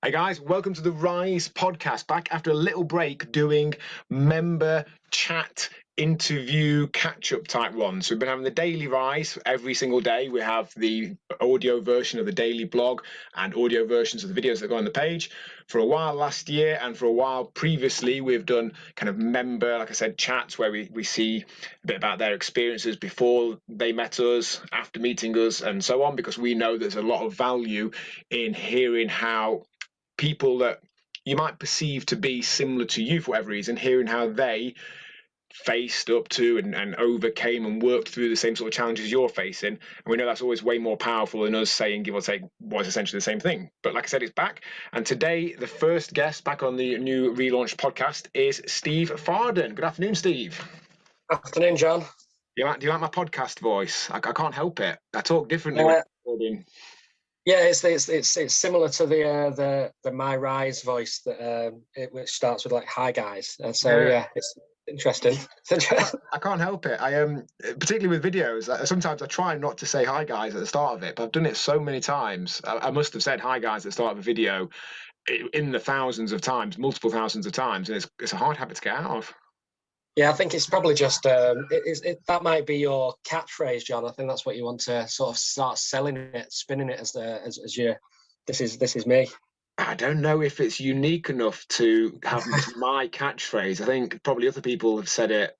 Hey guys, welcome to the Rise podcast. Back after a little break doing member chat interview catch-up type ones. So we've been having the daily Rise every single day. We have the audio version of the daily blog and audio versions of the videos that go on the page. For a while last year and for a while previously, we've done kind of member, like I said, chats where we see a bit about their experiences before they met us, after meeting us, and so on, because we know there's a lot of value in hearing how people that you might perceive to be similar to you for whatever reason, hearing how they faced up to and overcame and worked through the same sort of challenges you're facing. And we know that's always way more powerful than us saying, give or take, what is essentially the same thing. But like I said, it's back. And today, the first guest back on the new relaunched podcast is Steve Farden. Good afternoon, Steve. Afternoon, John. Do you like my podcast voice? I can't help it. I talk differently when I'm recording. Yeah, it's similar to the My Rise voice that which starts with like "Hi guys," and so yeah, it's interesting. I can't help it. I particularly with videos. Sometimes I try not to say "Hi guys" at the start of it, but I've done it so many times. I must have said "Hi guys" at the start of a video in the thousands of times, multiple thousands of times, and it's a hard habit to get out of. Yeah, I think it's probably just that might be your catchphrase, John. I think that's what you want to sort of start selling it, spinning it as your this is me. I don't know if it's unique enough to have my catchphrase. I think probably other people have said it.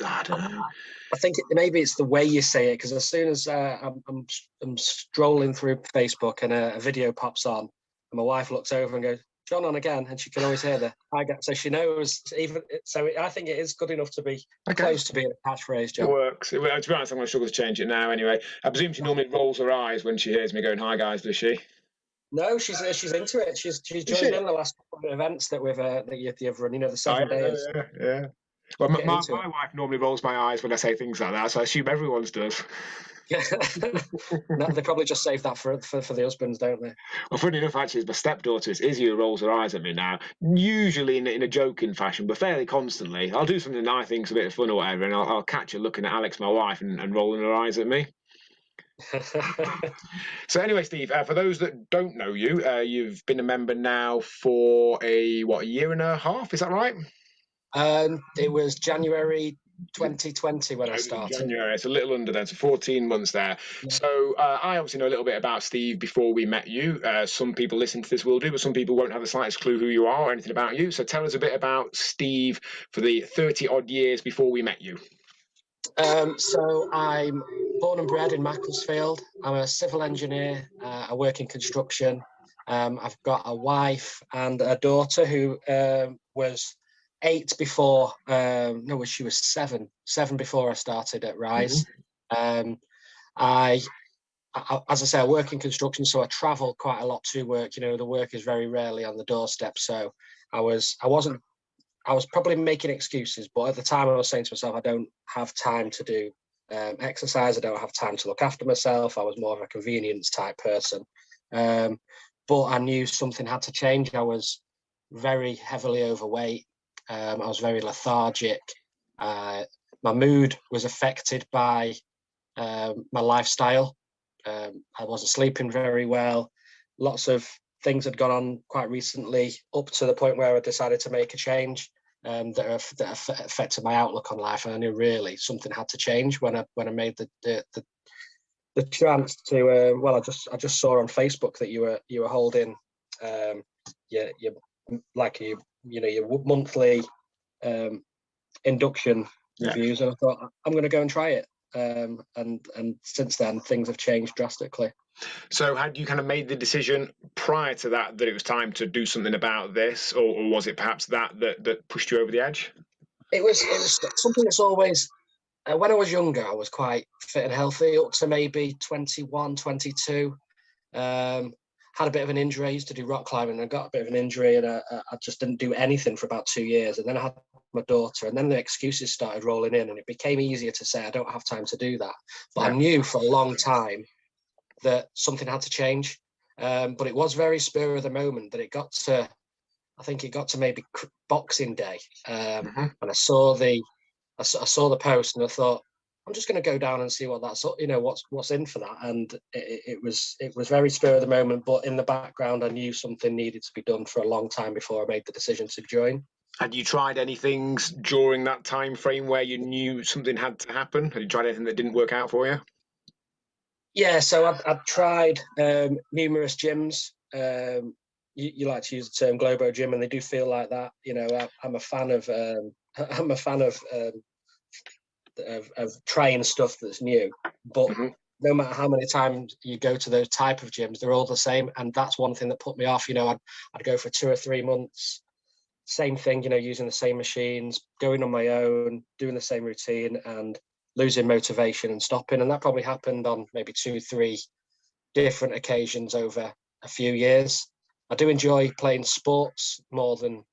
I don't know. I think maybe it's the way you say it, because as soon as I'm strolling through Facebook and a video pops on, and my wife looks over and goes, "John on again," and she can always hear the "I get," so she knows. Even so, I think it is good enough to be close to being a catchphrase, John. It works. To be honest, I'm going to struggle to change it now. Anyway, I presume she normally rolls her eyes when she hears me going "Hi guys," does she? No, she's into it. She's joined in the last couple of events that we've that you've run. You know, the 7 days. Yeah. Well, my wife normally rolls my eyes when I say things like that, so I assume everyone's does. No, they probably just save that for the husbands, don't they? Well, funny enough, actually, it's my stepdaughter, Izzy, who rolls her eyes at me now, usually in a joking fashion, but fairly constantly. I'll do something that I think's a bit of fun or whatever, and I'll catch her looking at Alex, my wife, and rolling her eyes at me. So anyway, Steve, for those that don't know you, you've been a member now for a year and a half, is that right? It was January 2020 when I started. January, it's a little under then, so 14 months there. Yeah. So I obviously know a little bit about Steve before we met you. Some people listening to this will do, but some people won't have the slightest clue who you are or anything about you. So tell us a bit about Steve for the 30 odd years before we met you. So I'm born and bred in Macclesfield. I'm a civil engineer. I work in construction. I've got a wife and a daughter who was 8 before. No, she was 7 before I started at Rise. Mm-hmm. As I say, I work in construction, so I travel quite a lot to work. You know, the work is very rarely on the doorstep. So I was probably making excuses, but at the time I was saying to myself, I don't have time to do exercise. I don't have time to look after myself. I was more of a convenience type person. But I knew something had to change. I was very heavily overweight. I was very lethargic. My mood was affected by my lifestyle. I wasn't sleeping very well. Lots of things had gone on quite recently, up to the point where I decided to make a change that affected my outlook on life. And I knew really something had to change when I made the chance to. I just saw on Facebook that you were holding your monthly induction reviews, and I thought I'm going to go and try it. And since then things have changed drastically. So had you kind of made the decision prior to that it was time to do something about this, or was it perhaps that pushed you over the edge? It was something that's always, when I was younger, I was quite fit and healthy up to maybe 21, 22. Had a bit of an injury. I used to do rock climbing and I got a bit of an injury, and I just didn't do anything for about 2 years. And then I had my daughter, and then the excuses started rolling in, and it became easier to say I don't have time to do that. But I knew for a long time that something had to change. But it was very spur of the moment that it got to maybe Boxing Day. And I saw the post and I thought, I'm just going to go down and see what that's, what's in for that. And it was very spur of the moment, but in the background, I knew something needed to be done for a long time before I made the decision to join. Had you tried any things during that time frame where you knew something had to happen? Had you tried anything that didn't work out for you? Yeah, so I've tried numerous gyms. You like to use the term Globo Gym, and they do feel like that. I'm a fan of trying stuff that's new. But no matter how many times you go to those type of gyms, they're all the same, and that's one thing that put me off. I'd go for 2 or 3 months, same thing, using the same machines, going on my own, doing the same routine, and losing motivation and stopping. And that probably happened on maybe 2, 3 different occasions over a few years. I do enjoy playing sports more than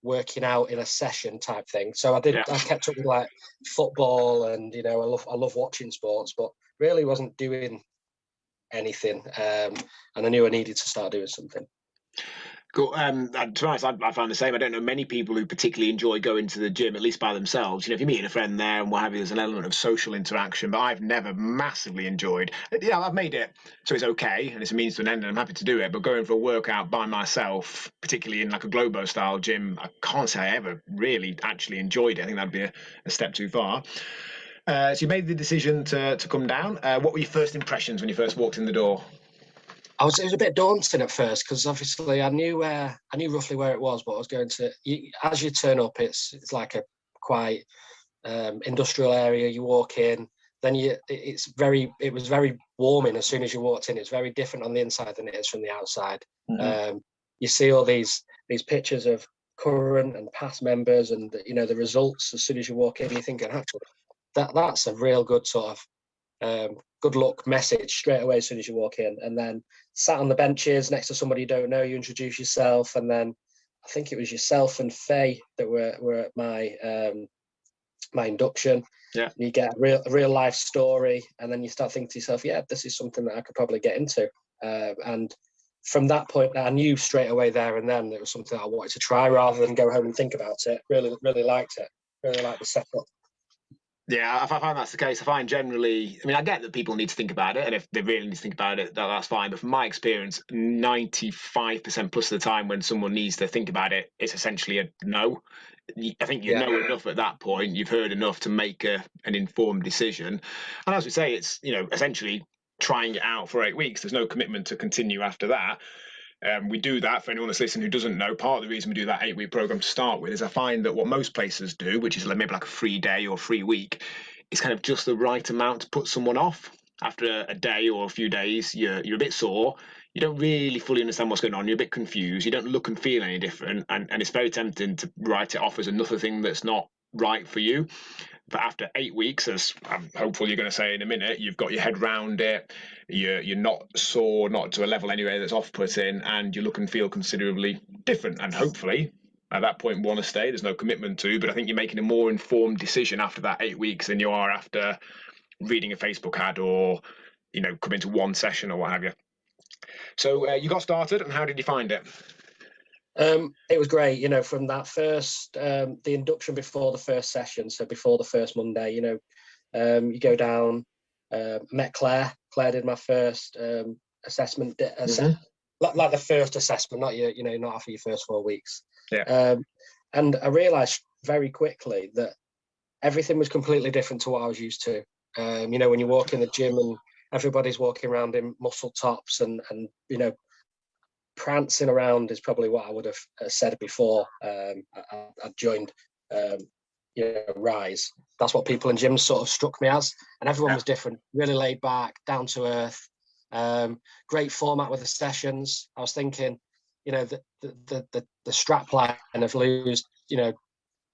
working out in a session type thing. So I kept up with like football, and I love watching sports, but really wasn't doing anything. And I knew I needed to start doing something. Cool. To be honest, I found the same. I don't know many people who particularly enjoy going to the gym, at least by themselves. If you're meeting a friend there and what have you, there's an element of social interaction, but I've never massively enjoyed. Yeah, I've made it so it's okay and it's a means to an end and I'm happy to do it, but going for a workout by myself, particularly in like a Globo style gym, I can't say I ever really actually enjoyed it. I think that'd be a step too far. So you made the decision to come down. What were your first impressions when you first walked in the door? It was a bit daunting at first because obviously I knew roughly where it was, but I was going to. As you turn up, it's like a quite industrial area. You walk in, then it was very warming as soon as you walked in. It's very different on the inside than it is from the outside. You see all these pictures of current and past members, and the results as soon as you walk in. You're thinking, actually, that's a real good sort of good luck message straight away as soon as you walk in. And then sat on the benches next to somebody you don't know, you introduce yourself, and then I think it was yourself and Faye that were at my induction. Yeah. And you get a real life story, and then you start thinking to yourself, yeah, this is something that I could probably get into. And from that point, I knew straight away there and then it was something that I wanted to try rather than go home and think about it. Really liked it. Really liked the setup. Yeah, I find that's the case. I find generally, I get that people need to think about it, and if they really need to think about it, that's fine. But from my experience, 95% plus of the time when someone needs to think about it, it's essentially a no. I think you know enough at that point, you've heard enough to make an informed decision. And as we say, it's, essentially trying it out for 8 weeks. There's no commitment to continue after that. We do that for anyone that's listening who doesn't know. Part of the reason we do that 8-week program to start with is I find that what most places do, which is maybe like a free day or free week, is kind of just the right amount to put someone off. After a day or a few days, you're a bit sore. You don't really fully understand what's going on. You're a bit confused. You don't look and feel any different. And it's very tempting to write it off as another thing that's not right for you. But after 8 weeks, as I'm hopeful you're going to say in a minute, you've got your head round it. You're not sore, not to a level anyway that's off-putting, and you look and feel considerably different. And hopefully, at that point, want to stay. There's no commitment to, but I think you're making a more informed decision after that 8 weeks than you are after reading a Facebook ad or, coming to one session or what have you. So you got started, and how did you find it? It was great, from that first, the induction before the first session, so before the first Monday, you go down, met Claire. Claire did my first assessment, like the first assessment, not after your first 4 weeks. Yeah. And I realised very quickly that everything was completely different to what I was used to. When you walk in the gym and everybody's walking around in muscle tops and prancing around is probably what I would have said before I joined Rise. That's what people in gyms sort of struck me as, and everyone was different, really laid back, down to earth. Great format with the sessions. I was thinking, the strap line of lose,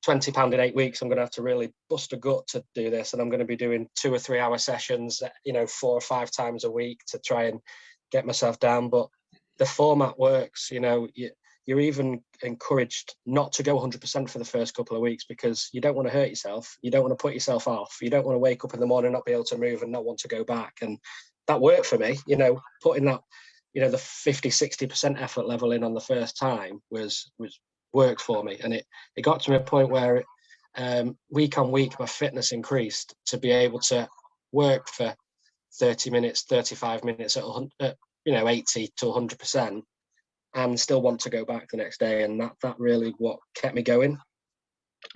£20 in 8 weeks, I'm going to have to really bust a gut to do this, and I'm going to be doing 2 or 3 hour sessions, 4 or 5 times a week to try and get myself down. But the format works. You're even encouraged not to go 100% for the first couple of weeks because you don't want to hurt yourself. You don't want to put yourself off. You don't want to wake up in the morning, not be able to move and not want to go back. And that worked for me, putting that, the 50, 60% effort level in on the first time was worked for me. And it got to a point where week on week, my fitness increased to be able to work for 30 minutes, 35 minutes at 80 to 100%, and still want to go back the next day. And that really what kept me going.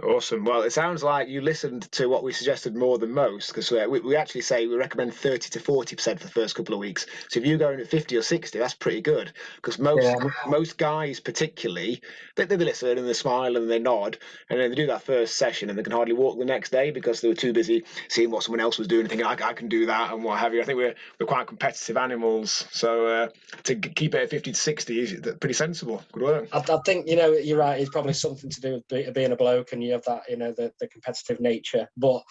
Awesome. Well, it sounds like you listened to what we suggested more than most, because we actually say we recommend 30 to 40% for the first couple of weeks. So if you're going at 50 or 60, that's pretty good. Because most guys, particularly, they listen and they smile and they nod, and then they do that first session and they can hardly walk the next day because they were too busy seeing what someone else was doing and thinking, I can do that and what have you. I think we're quite competitive animals. So to keep it at 50 to 60 is pretty sensible. Good work. I think, you're right. It's probably something to do with being a bloke, and you have that, the competitive nature, but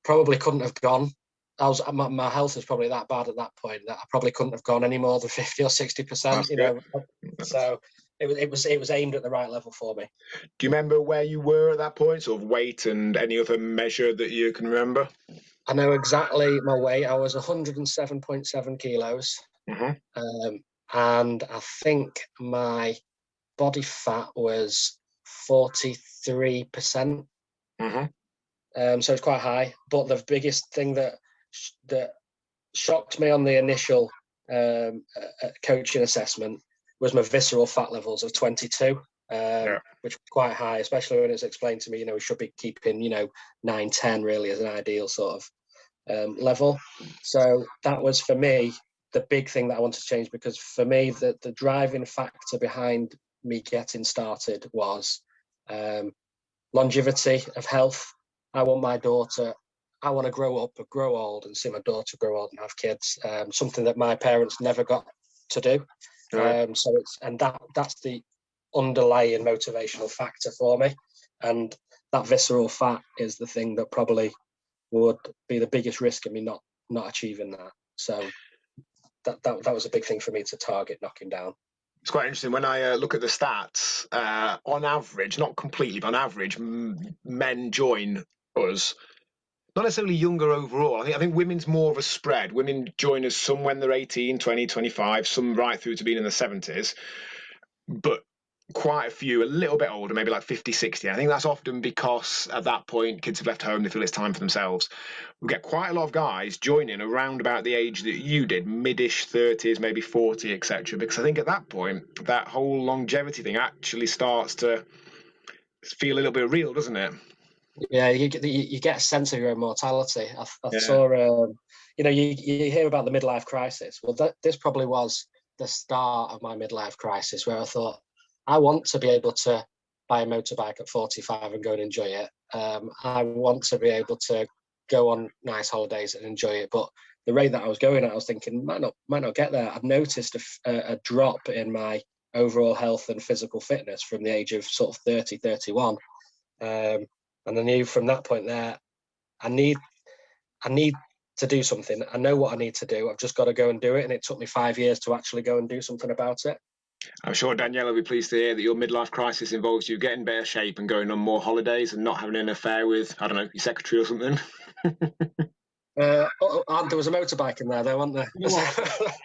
probably couldn't have gone. My health was probably that bad at that point that I probably couldn't have gone any more than 50 or 60%. So it was aimed at the right level for me. Do you remember where you were at that point, sort of weight and any other measure that you can remember? I know exactly my weight. I was 107.7 kilos. Mm-hmm. And I think my body fat was 43%. Mm-hmm. So it's quite high. But the biggest thing that shocked me on the initial coaching assessment was my visceral fat levels of 22, which was quite high, especially when it's explained to me, we should be keeping, 9, 10 really as an ideal sort of level. So that was, for me, the big thing that I wanted to change, because for me, the driving factor behind me getting started was longevity of health. I want my daughter, I want to grow up, grow old, and see my daughter grow old and have kids. Something that my parents never got to do. Right. So that's the underlying motivational factor for me, and that visceral fat is the thing that probably would be the biggest risk of me not achieving that. So that was a big thing for me to target knocking down. It's quite interesting when I look at the stats. On average, not completely, but on average, men join us. Not necessarily younger overall. I think women's more of a spread. Women join us some when they're 18, 20, 25, some right through to being in the 70s. But quite a few a little bit older, maybe like 50, 60. I think that's often because at that point kids have left home, they feel it's time for themselves. We get quite a lot of guys joining around about the age that you did, mid-ish 30s, maybe 40, etc. Because I think at that point that whole longevity thing actually starts to feel a little bit real, doesn't it? Yeah, you get a sense of your own mortality. I saw, you hear about the midlife crisis. Well, this probably was the start of my midlife crisis, where I thought, I want to be able to buy a motorbike at 45 and go and enjoy it. I want to be able to go on nice holidays and enjoy it. But the rate that I was going at, I was thinking, might not get there. I've noticed a drop in my overall health and physical fitness from the age of sort of 30, 31. And I knew from that point there, I need to do something. I know what I need to do. I've just got to go and do it. And it took me 5 years to actually go and do something about it. I'm sure Danielle will be pleased to hear that your midlife crisis involves you getting better shape and going on more holidays and not having an affair with, I don't know, your secretary or something. There was a motorbike in there, though, wasn't there?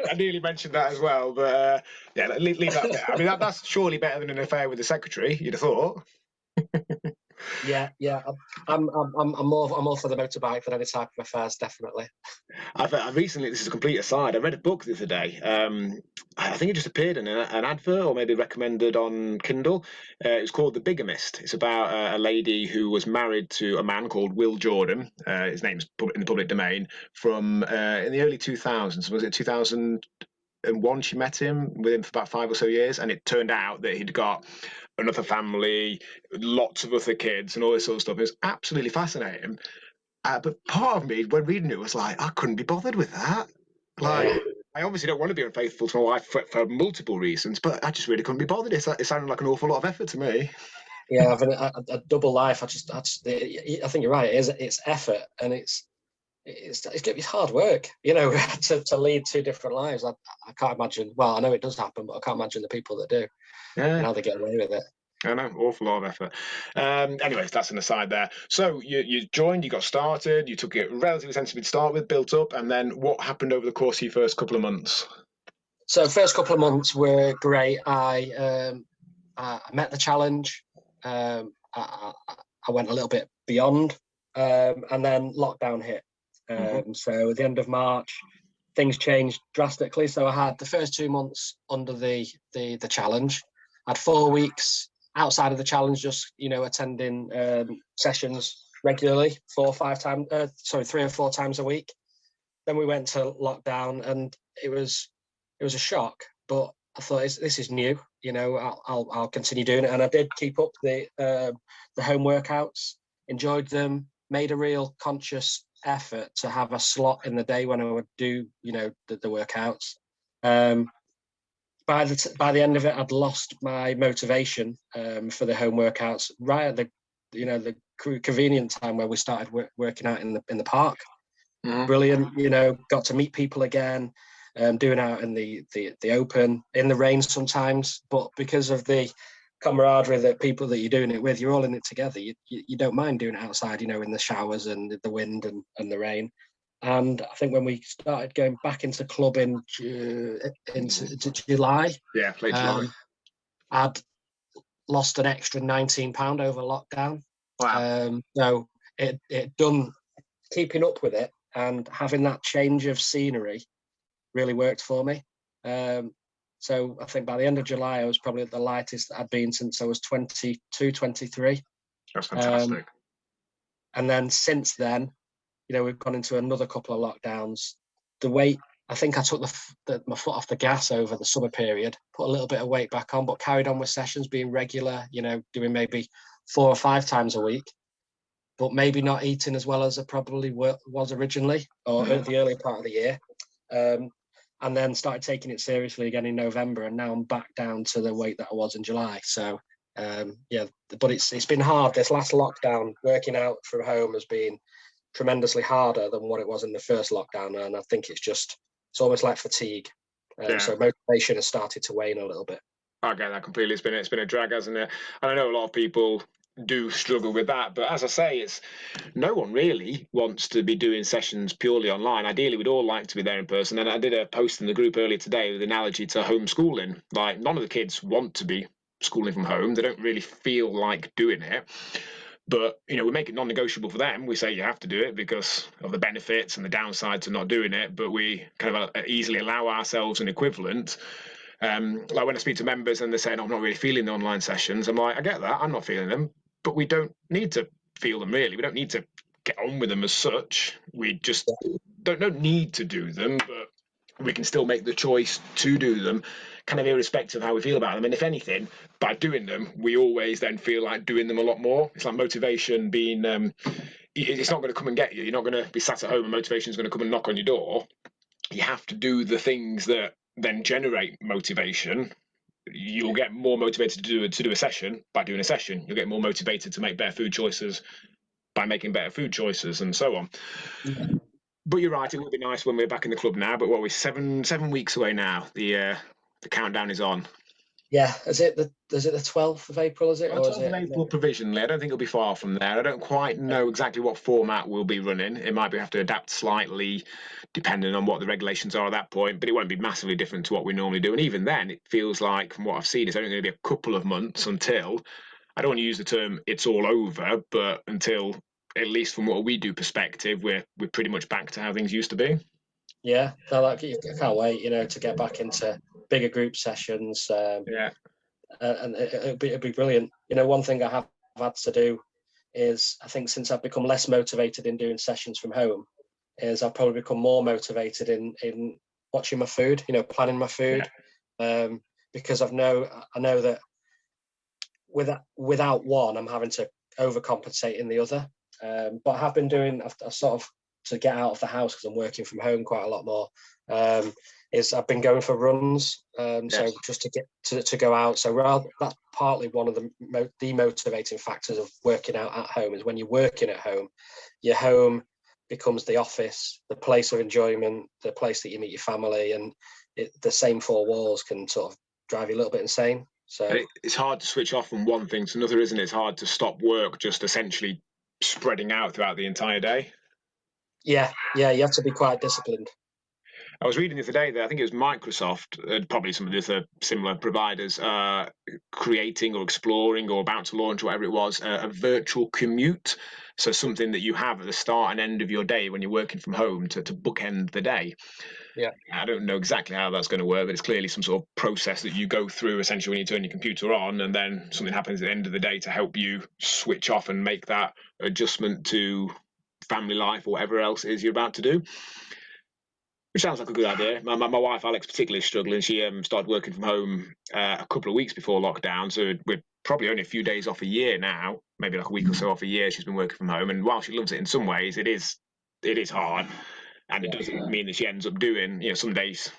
I nearly mentioned that as well, but leave that there. I mean, that's surely better than an affair with the secretary, you'd have thought. Yeah. I'm more for the motorbike than any type of affairs, definitely. I've recently, this is a complete aside, I read a book the other day. I think it just appeared in an advert or maybe recommended on Kindle. It was called The Bigamist. It's about a lady who was married to a man called Will Jordan. His name's in the public domain from in the early 2000s. Was it 2001 she met him, with him for about 5 or so years, and it turned out that he'd got another family, lots of other kids and all this sort of stuff. It was absolutely fascinating. But part of me, when reading it, was like, I couldn't be bothered with that. Like, I obviously don't want to be unfaithful to my wife for multiple reasons, but I just really couldn't be bothered. It sounded like an awful lot of effort to me. Yeah, having a double life, I think you're right. It's effort, and it's hard work, to lead 2 different lives. I can't imagine. Well, I know it does happen, but I can't imagine the people that do and how they get away with it. I know, awful lot of effort. Anyways, that's an aside there. So you joined, you got started, you took it relatively sensibly to start with, built up, and then what happened over the course of your first couple of months? So first couple of months were great. I met the challenge. I went a little bit beyond. And then lockdown hit. So at the end of March, things changed drastically. So I had the first 2 months under the challenge. I had 4 weeks outside of the challenge, just attending sessions regularly, 3 or 4 times a week. Then we went to lockdown, and it was a shock. But I thought, this is new. I'll continue doing it, and I did keep up the home workouts. Enjoyed them. Made a real conscious effort to have a slot in the day when I would do the workouts. By the end of it, I'd lost my motivation for the home workouts right at the convenient time where we started working out in the park. Brilliant, got to meet people again, doing out in the open, in the rain sometimes, but because of the camaraderie that people that you're doing it with, you're all in it together. You don't mind doing it outside, in the showers and the wind and the rain. And I think when we started going back into club into July, late July, I'd lost an extra £19 over lockdown. Wow. So it done keeping up with it and having that change of scenery really worked for me. So I think by the end of July, I was probably at the lightest that I'd been since I was 22, 23. That's fantastic. And then since then, we've gone into another couple of lockdowns. The weight, I think I took my foot off the gas over the summer period, put a little bit of weight back on, but carried on with sessions, being regular, doing maybe 4 or 5 times a week, but maybe not eating as well as I probably was originally, or at the early part of the year. And then started taking it seriously again in November, and now I'm back down to the weight that I was in July. So but it's been hard. This last lockdown, working out from home has been tremendously harder than what it was in the first lockdown, and I think it's almost like fatigue. So motivation has started to wane a little bit. I get that completely. It's been a drag, hasn't it? And I know a lot of people do struggle with that, but as I say, no one really wants to be doing sessions purely online. Ideally, we'd all like to be there in person. And I did a post in the group earlier today with an analogy to homeschooling. Like, none of the kids want to be schooling from home. They don't really feel like doing it. But, we make it non-negotiable for them. We say you have to do it because of the benefits and the downside to not doing it. But we kind of easily allow ourselves an equivalent. Like when I speak to members and they're saying, I'm not really feeling the online sessions, I'm like, I get that, I'm not feeling them, but we don't need to feel them really. We don't need to get on with them as such. We just don't need to do them, but we can still make the choice to do them, kind of irrespective of how we feel about them. And if anything, by doing them, we always then feel like doing them a lot more. It's like motivation being, it's not going to come and get you. You're not going to be sat at home and motivation is going to come and knock on your door. You have to do the things that then generate motivation. You'll get more motivated to do a session by doing a session. You'll get more motivated to make better food choices by making better food choices, and so on. But you're right, it would be nice when we're back in the club now. But what, we're 7 weeks away now. The countdown is on. Yeah, is it the 12th of April? Is it? Well, 12th of April provisionally. I don't think it'll be far from there. I don't quite know exactly what format we'll be running. It might have to adapt slightly depending on what the regulations are at that point, but it won't be massively different to what we normally do. And even then, it feels like, from what I've seen, it's only going to be a couple of months until, I don't want to use the term it's all over, but until, at least from what we do perspective, we're pretty much back to how things used to be. Yeah, I can't wait, to get back into bigger group sessions. And it'd be brilliant. One thing I have had to do is, I think since I've become less motivated in doing sessions from home, is I've probably become more motivated in watching my food, planning my food, because I know that without one, I'm having to overcompensate in the other. But I have been doing, I've sort of, to get out of the house because I'm working from home quite a lot more, is I've been going for runs, so just to get to go out. So that's partly one of the demotivating factors of working out at home, is when you're working at home, your home becomes the office, the place of enjoyment, the place that you meet your family, and the same 4 walls can sort of drive you a little bit insane. So it's hard to switch off from one thing to another, isn't it? It's hard to stop work just essentially spreading out throughout the entire day. Yeah, you have to be quite disciplined. I was reading the other day that I think it was Microsoft, probably some of the other similar providers, creating or exploring or about to launch, whatever it was, a virtual commute. So something that you have at the start and end of your day when you're working from home to bookend the day. Yeah. I don't know exactly how that's going to work, but it's clearly some sort of process that you go through essentially when you turn your computer on, and then something happens at the end of the day to help you switch off and make that adjustment to family life or whatever else it is you're about to do. Which sounds like a good idea. My wife Alex particularly struggling. She started working from home a couple of weeks before lockdown, so we're probably only a few days off a year now, maybe like a week or so off a year. She's been working from home, and while she loves it in some ways, it is hard, and it doesn't mean that she ends up doing some days.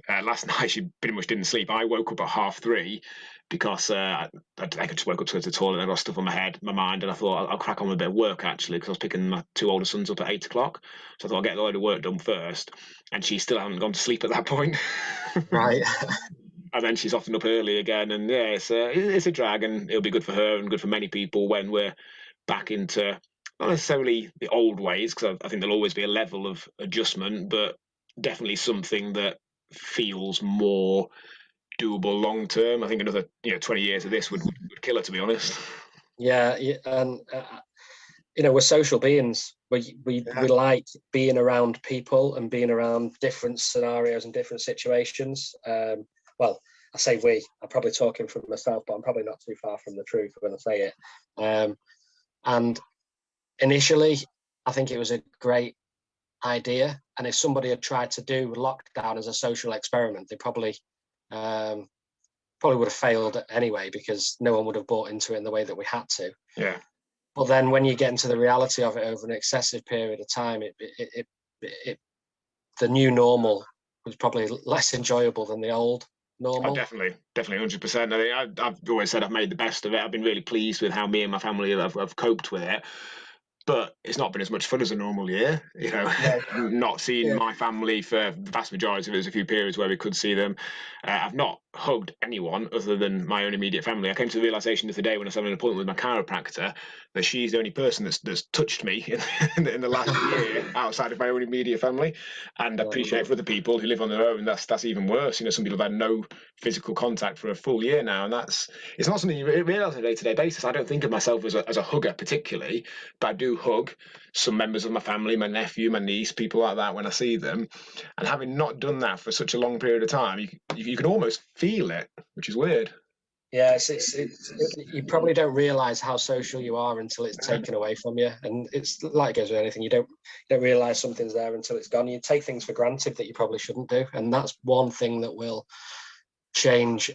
Last night she pretty much didn't sleep. I woke up at 3:30 because I could just woke up to go to the toilet. I got stuff on my head, my mind, and I thought I'll crack on with a bit of work actually because I was picking my two older sons up at 8 o'clock. So I thought I'll get a load of work done first, and she still hadn't gone to sleep at that point. Right. And then she's often up early again, and yeah, it's a drag, and it'll be good for her and good for many people when we're back into not necessarily the old ways, because I think there'll always be a level of adjustment, but definitely something that feels more doable long term. I think another 20 years of this would kill her, to be honest. Yeah, and we're social beings. We like being around people and being around different scenarios and different situations. Well, I say we. I'm probably talking for myself, but I'm probably not too far from the truth when I say it. And initially, I think it was a great idea. And if somebody had tried to do lockdown as a social experiment, they probably would have failed anyway, because no one would have bought into it in the way that we had to. Yeah. But then when you get into the reality of it over an excessive period of time, the new normal was probably less enjoyable than the old normal. Oh, definitely 100%. I've always said I've made the best of it. I've been really pleased with how me and my family have coped with it. But it's not been as much fun as a normal year, No. Not seeing Yeah. my family for the vast majority of it. There's a few periods where we could see them. I've not hugged anyone other than my own immediate family. I came to the realization the other day when I was having an appointment with my chiropractor that she's the only person that's touched me in the last year outside of my own immediate family. And I appreciate for other people who live on their own, that's even worse. Some people have had no physical contact for a full year now, and it's not something you realize on a day-to-day basis. I don't think of myself as a hugger particularly, but I do hug some members of my family, my nephew, my niece, people like that when I see them. And having not done that for such a long period of time, you can almost feel it, which is weird. Yeah, you probably don't realize how social you are until it's taken away from you. And it's like it goes with anything. You don't realize something's there until it's gone. You take things for granted that you probably shouldn't do. And that's one thing that will change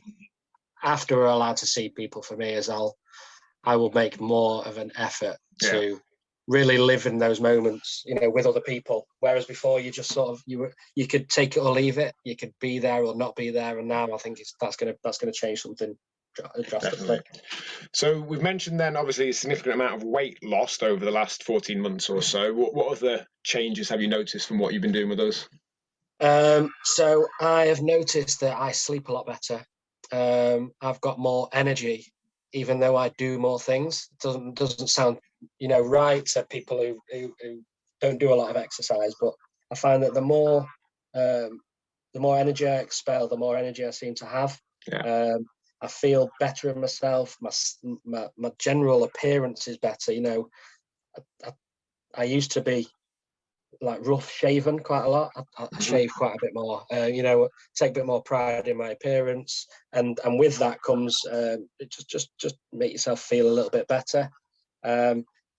after we're allowed to see people. For me, is I will make more of an effort to really live in those moments, with other people. Whereas before, you just sort of you could take it or leave it. You could be there or not be there. And now I think that's gonna change something drastically. Definitely. So we've mentioned then obviously a significant amount of weight lost over the last 14 months or so. What other changes have you noticed from what you've been doing with us? So I have noticed that I sleep a lot better. I've got more energy, even though I do more things. It doesn't sound right to people who don't do a lot of exercise, but I find that the more energy I expel, the more energy I seem to have. Yeah. I feel better in myself. My general appearance is better. I used to be like rough shaven quite a lot. I shave quite a bit more. Take a bit more pride in my appearance, and with that comes just make yourself feel a little bit better.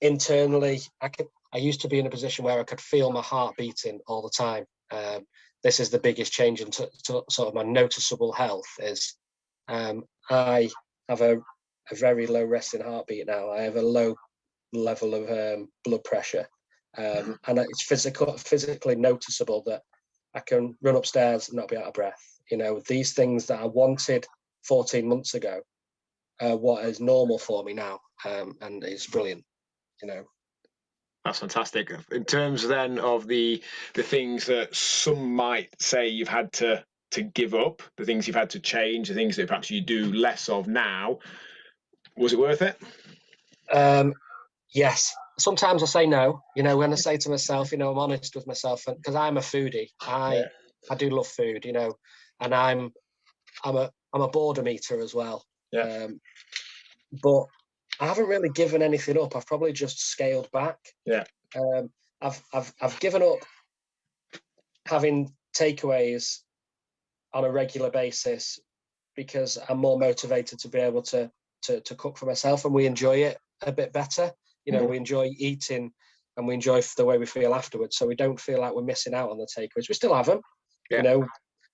Internally, I used to be in a position where I could feel my heart beating all the time. This is the biggest change in sort of my noticeable health. Is I have a very low resting heartbeat now. I have a low level of blood pressure. And it's physically noticeable that I can run upstairs and not be out of breath. These things that I wanted 14 months ago, what is normal for me now, and it's brilliant. That's fantastic. In terms then of the things that some might say you've had to give up, the things you've had to change, the things that perhaps you do less of now, was it worth it? Yes. Sometimes I say no, when I say to myself, I'm honest with myself, because I'm a foodie. I I do love food, you know, and I'm a boredom eater as well. Yeah. But I haven't really given anything up. I've probably just scaled back. Yeah. I've given up having takeaways on a regular basis because I'm more motivated to be able to cook for myself, and we enjoy it a bit better. You know, we enjoy eating and we enjoy the way we feel afterwards. So we don't feel like we're missing out on the takeaways. We still have them. Yeah. You know,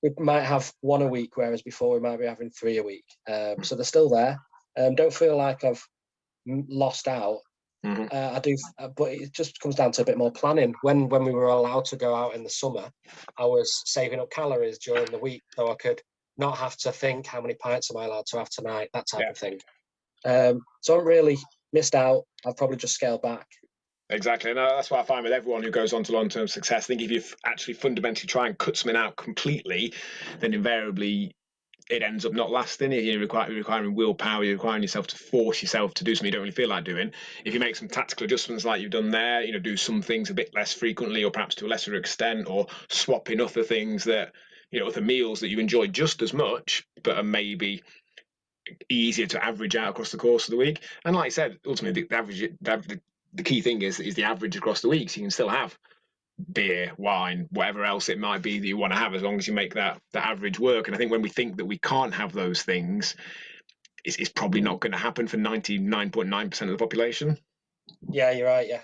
we might have one a week, whereas before we might be having 3 a week. So they're still there. Don't feel like I've lost out. I do, but it just comes down to a bit more planning. When we were allowed to go out in the summer, I was saving up calories during the week so I could not have to think how many pints am I allowed to have tonight, that type of thing. So I'm really missed out. I've probably just scaled back. Exactly, and that's what I find with everyone who goes on to long-term success. I think if you actually fundamentally try and cut something out completely, then invariably it ends up not lasting. You're requiring willpower. You're requiring yourself to force yourself to do something you don't really feel like doing. If you make some tactical adjustments like you've done there, you know, do some things a bit less frequently, or perhaps to a lesser extent, or swap in other things that, you know, other meals that you enjoy just as much, but are maybe easier to average out across the course of the week. And like I said, ultimately the key thing is the average across the week. So you can still have beer, wine, whatever else it might be that you want to have, as long as you make that average work. And I think when we think that we can't have those things, it's probably not going to happen for 99.9% of the population. Yeah, you're right. Yeah.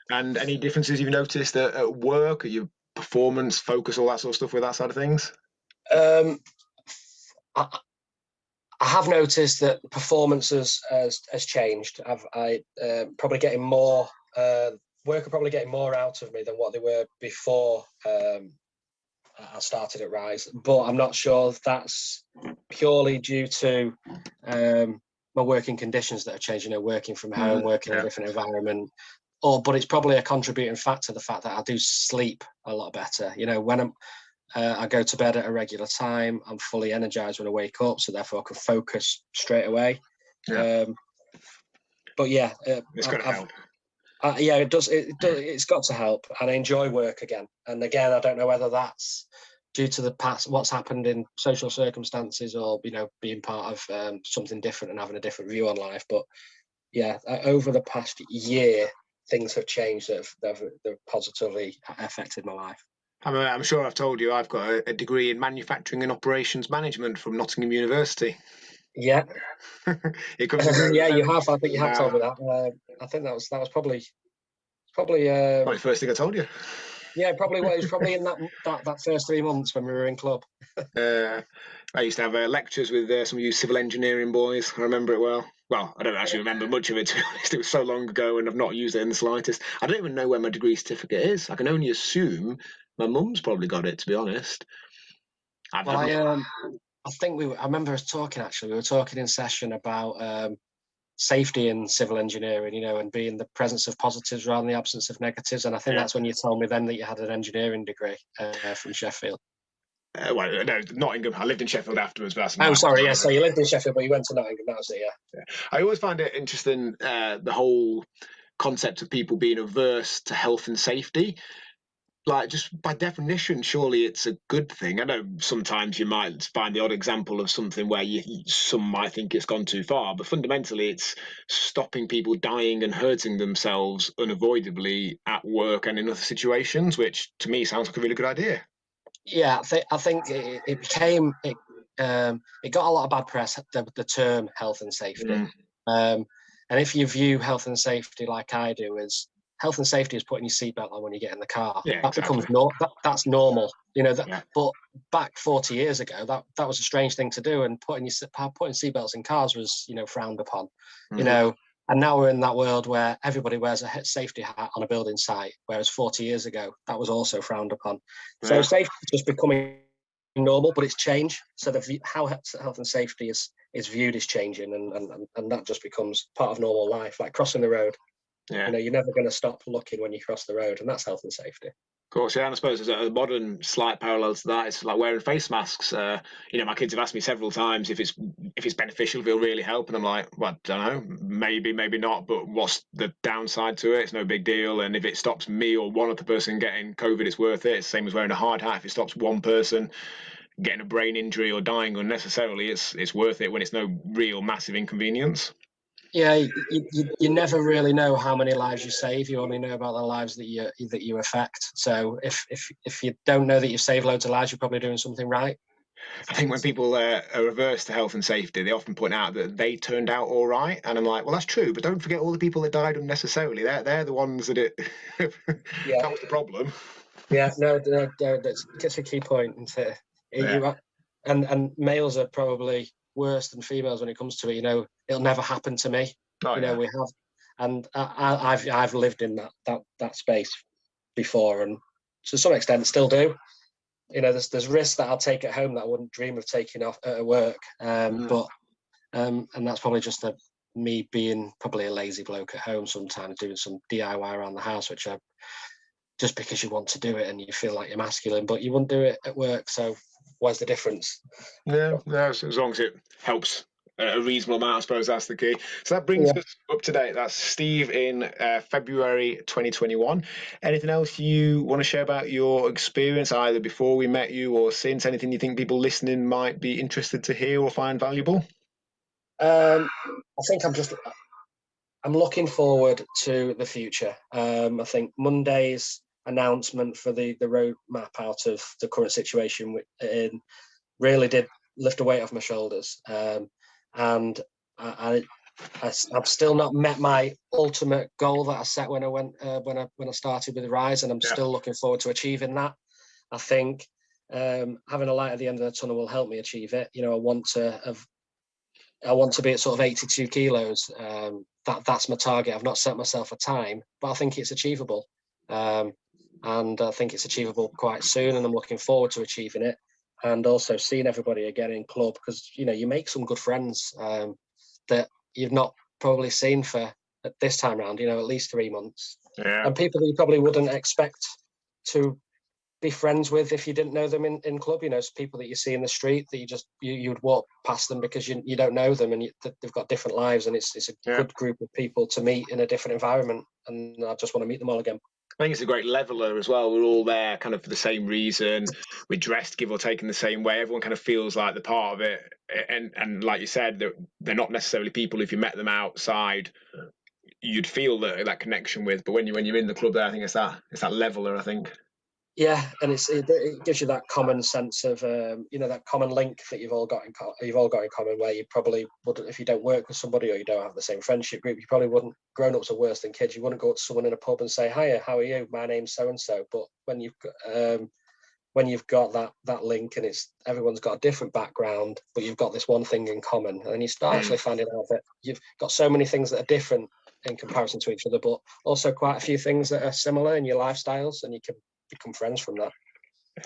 And any differences you've noticed at work, at your performance, focus, all that sort of stuff with that side of things? I have noticed that performance has changed. I probably getting more work are probably getting more out of me than what they were before I started at Rise. But I'm not sure if that's purely due to my working conditions that have changed. You know, working from home, working in a different environment. But it's probably a contributing factor, the fact that I do sleep a lot better. You know, when I go to bed at a regular time, I'm fully energized when I wake up, so therefore I can focus straight away. Yeah. But yeah, it's got to help. Yeah, it does. It's got to help, and I enjoy work again. And again, I don't know whether that's due to the past, what's happened in social circumstances, or, you know, being part of something different and having a different view on life. But yeah, over the past year, things have changed that have positively affected my life. I'm sure I've told you I've got a degree in manufacturing and operations management from Nottingham University. Yeah. It comes yeah, you have. I think you have told me that. I think that was probably the first thing I told you. Yeah, probably. Well, it was probably in that first 3 months when we were in club. I used to have lectures with some of you civil engineering boys. I remember it well. Well, I don't actually remember much of it, to be honest. It was so long ago, and I've not used it in the slightest. I don't even know where my degree certificate is. I can only assume my mum's probably got it, to be honest. I think I remember us talking, actually. We were talking in session about safety in civil engineering, you know, and being the presence of positives rather than the absence of negatives. And I think that's when you told me then that you had an engineering degree from Sheffield. Well, no, Nottingham. I lived in Sheffield afterwards. But that's sorry. Yeah, so you lived in Sheffield, but you went to Nottingham. That was it. Yeah. I always find it interesting, the whole concept of people being averse to health and safety. Like, just by definition, surely it's a good thing. I know sometimes you might find the odd example of something where some might think it's gone too far, but fundamentally it's stopping people dying and hurting themselves unavoidably at work and in other situations, which to me sounds like a really good idea. Yeah, I think it became it got a lot of bad press, the term health and safety. And if you view health and safety like I do, as health and safety is putting your seatbelt on when you get in the car. Yeah, that exactly. becomes that's normal, you know. But back 40 years ago, that was a strange thing to do, and putting seatbelts in cars was, you know, frowned upon, you know. And now we're in that world where everybody wears a safety hat on a building site, whereas 40 years ago that was also frowned upon. So safety is just becoming normal, but it's changed. So how health and safety is viewed is changing, and that just becomes part of normal life, like crossing the road. Yeah. You know, you're never going to stop looking when you cross the road, and that's health and safety. Of course, yeah, and I suppose there's a modern slight parallel to that. It's like wearing face masks. You know, my kids have asked me several times if it's beneficial, if it'll really help, and I'm like, well, I don't know, maybe, maybe not. But what's the downside to it? It's no big deal, and if it stops me or one other person getting COVID, it's worth it. It's the same as wearing a hard hat. If it stops one person getting a brain injury or dying unnecessarily, it's worth it when it's no real massive inconvenience. Yeah, you never really know how many lives you save. You only know about the lives that you affect. So if you don't know that you've saved loads of lives, you're probably doing something right. I think when people are averse to health and safety, they often point out that they turned out all right, and I'm like, well, that's true, but don't forget all the people that died unnecessarily. They're the ones that it Yeah, that was the problem. yeah, no, that's a key point. Into Yeah. and males are probably worse than females when it comes to it. You know, it'll never happen to me. Oh You know, yeah. we have, and I've lived in that space before, and to some extent still do. You know, there's risks that I'll take at home that I wouldn't dream of taking off at work. But and that's probably just me being probably a lazy bloke at home sometimes, doing some DIY around the house, which I just because you want to do it and you feel like you're masculine, but you wouldn't do it at work. So where's the difference? Yeah, as long as it helps a reasonable amount, I suppose that's the key. So that brings Yeah. us up to date. That's Steve in February 2021. Anything else you want to share about your experience, either before we met you or since? Anything you think people listening might be interested to hear or find valuable? I think I'm looking forward to the future. I think Monday's announcement for the roadmap out of the current situation really did lift a weight off my shoulders. And I've still not met my ultimate goal that I set when I went when I started with the Rise, and I'm Yeah. still looking forward to achieving that. I think having a light at the end of the tunnel will help me achieve it. You know, I want to be at sort of 82 kilos. That's my target. I've not set myself a time, but I think it's achievable. And I think it's achievable quite soon, and I'm looking forward to achieving it. And also seeing everybody again in club, because you know you make some good friends that you've not probably seen for at this time round. You know, at least 3 months, Yeah. and people that you probably wouldn't expect to be friends with if you didn't know them in club. You know, people that you see in the street that you would walk past them because you don't know them, and they've got different lives, and it's a Yeah. good group of people to meet in a different environment, and I just want to meet them all again. I think it's a great leveler as well. We're all there kind of for the same reason. We're dressed, give or take, in the same way. Everyone kind of feels like they're part of it. And like you said, they're not necessarily people, if you met them outside, you'd feel that connection with. But when you're in the club there, I think it's that leveler, I think. Yeah, and it gives you that common sense of you know, that common link that you've all got in common, where you probably wouldn't, if you don't work with somebody or you don't have the same friendship group, you probably wouldn't. Grown ups are worse than kids. You wouldn't go up to someone in a pub and say, "Hiya, how are you? My name's so and so." But when you've got that link, and it's everyone's got a different background, but you've got this one thing in common, and you start actually finding out that you've got so many things that are different in comparison to each other, but also quite a few things that are similar in your lifestyles, and you can become friends from that.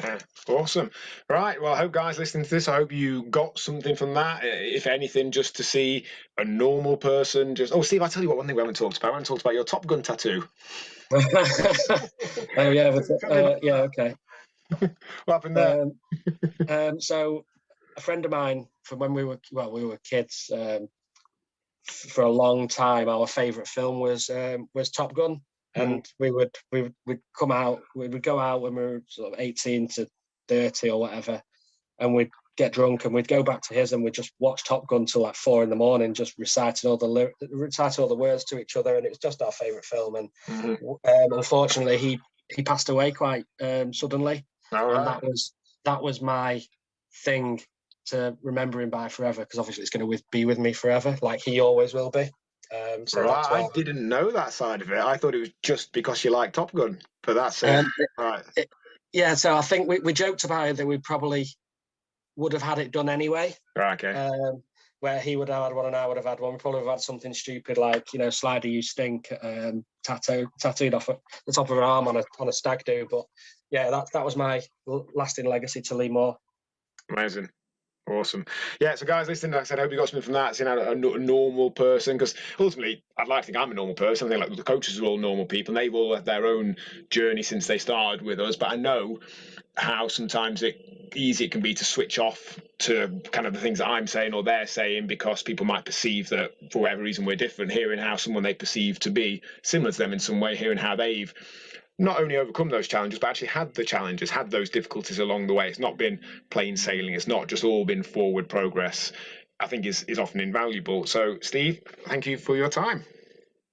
Yeah, awesome. Right. Well, I hope guys listening to this, I hope you got something from that. If anything, just to see a normal person. Oh, Steve, I'll tell you what. One thing we haven't talked about. We haven't talked about your Top Gun tattoo. Oh yeah, yeah, okay. What happened there? So a friend of mine from when we were kids, for a long time, our favourite film was Top Gun, and we would come out, we would go out when we were sort of 18 to 30 or whatever, and we'd get drunk and we'd go back to his and we'd just watch Top Gun till like 4 a.m, just reciting all the words to each other, and it was just our favourite film. And unfortunately, he passed away quite suddenly, and that was my thing to remember him by forever, because obviously it's going to be with me forever, like he always will be. So right, that's why I didn't know that side of it. I thought it was just because you like Top Gun, but that's right. Yeah, so I think we joked about it that we probably would have had it done anyway. Right, okay. Where he would have had one and I would have had one. We probably would have had something stupid like, you know, Slider You Stink, tattooed off the top of her arm on a stag do. But yeah, that was my lasting legacy to Lee Moore. Amazing. Awesome. Yeah, so guys, listen, like I said, I hope you got something from that, seeing how a normal person, because ultimately, I'd like to think I'm a normal person. I think like the coaches are all normal people, and they've all had their own journey since they started with us. But I know how sometimes easy it can be to switch off to kind of the things that I'm saying or they're saying, because people might perceive that for whatever reason we're different. Hearing how someone they perceive to be similar to them in some way, hearing how they've not only overcome those challenges, but actually had the challenges, had those difficulties along the way. It's not been plain sailing. It's not just all been forward progress. I think is often invaluable. So, Steve, thank you for your time.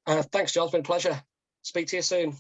Thanks, John. It's been a pleasure. Speak to you soon.